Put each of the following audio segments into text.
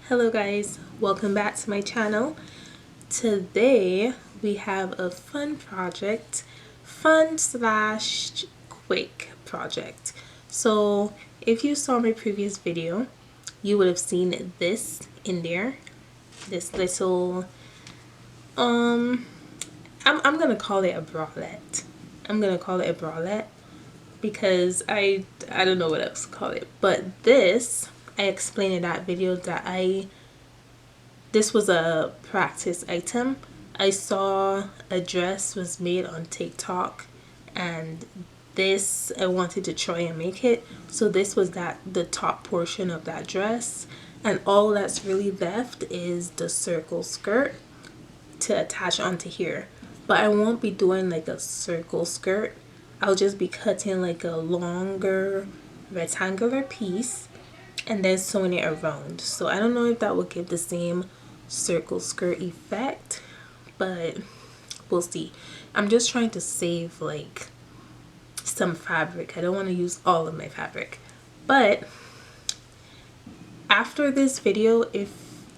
Hello guys, welcome back to my channel. Today we have a fun slash quick project. So if you saw my previous video, you would have seen this in there, this little I'm gonna call it a bralette. I'm gonna call it a bralette because I don't know what else to call it. But this, I explained in that video that this was a practice item. I saw a dress was made on TikTok and this I wanted to try and make it. So this was the top portion of that dress, and all that's really left is the circle skirt to attach onto here. But I won't be doing like a circle skirt. I'll just be cutting like a longer rectangular piece and then sewing it around. So I don't know if that will give the same circle skirt effect, but we'll see. I'm just trying to save like some fabric. I don't want to use all of my fabric. But after this video, if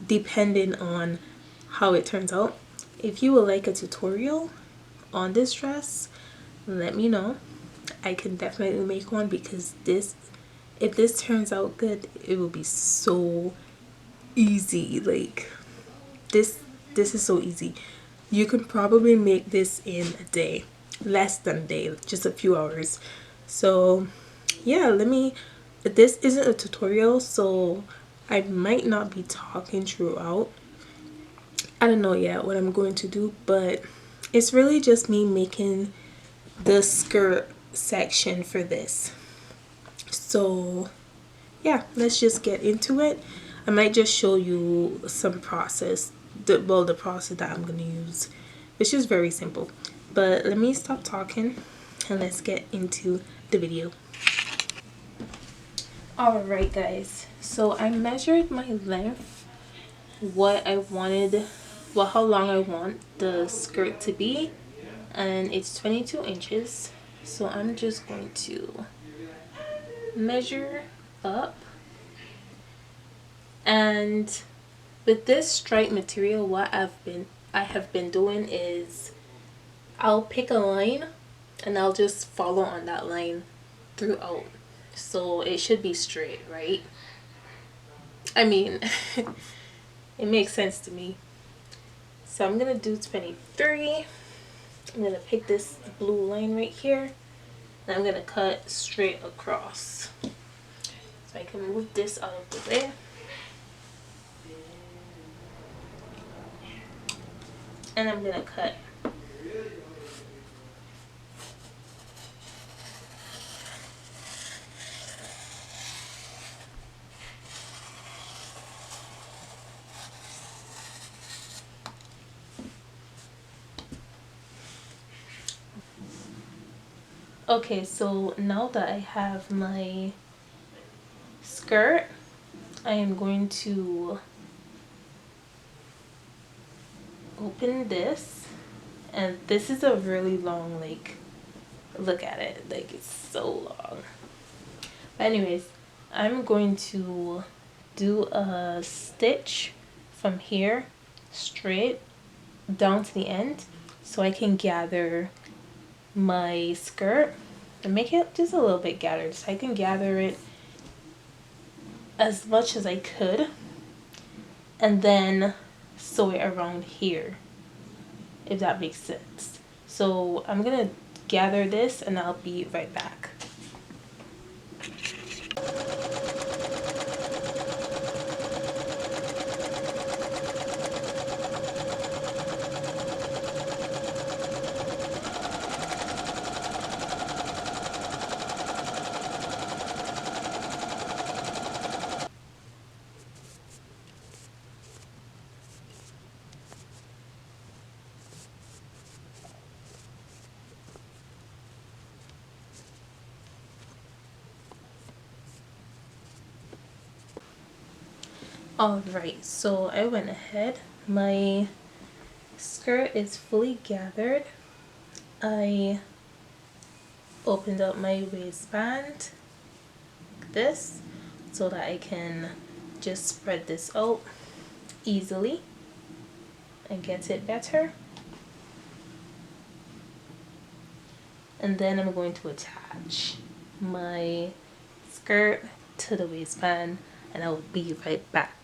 depending on how it turns out, if you would like a tutorial on this dress, let me know. I can definitely make one because if this turns out good, it will be so easy. Like this is so easy. You can probably make this in a day, less than a day, just a few hours. So yeah, this isn't a tutorial, so I might not be talking throughout. I don't know yet what I'm going to do, but it's really just me making the skirt section for this. So yeah, let's just get into it. I might just show you some process, the process that I'm gonna use. It's just very simple. But let me stop talking and let's get into the video. Alright guys, so I measured my length, what I wanted, how long I want the skirt to be, and it's 22 inches. So I'm just going to measure up. And with this stripe material, what I have been doing is I'll pick a line and I'll just follow on that line throughout. So it should be straight, right? I mean, it makes sense to me. So I'm gonna do 23. I'm gonna pick this blue line right here and I'm gonna cut straight across. So I can move this out of the way. And I'm gonna cut. Okay, so now that I have my skirt, I am going to open this, and this is a really long, like, look at it, like it's so long. But anyways, I'm going to do a stitch from here straight down to the end so I can gather my skirt and make it just a little bit gathered, so I can gather it as much as I could and then sew it around here, if that makes sense. So I'm gonna gather this and I'll be right back. Alright, so I went ahead. My skirt is fully gathered. I opened up my waistband like this so that I can just spread this out easily and get it better. And then I'm going to attach my skirt to the waistband, and I will be right back.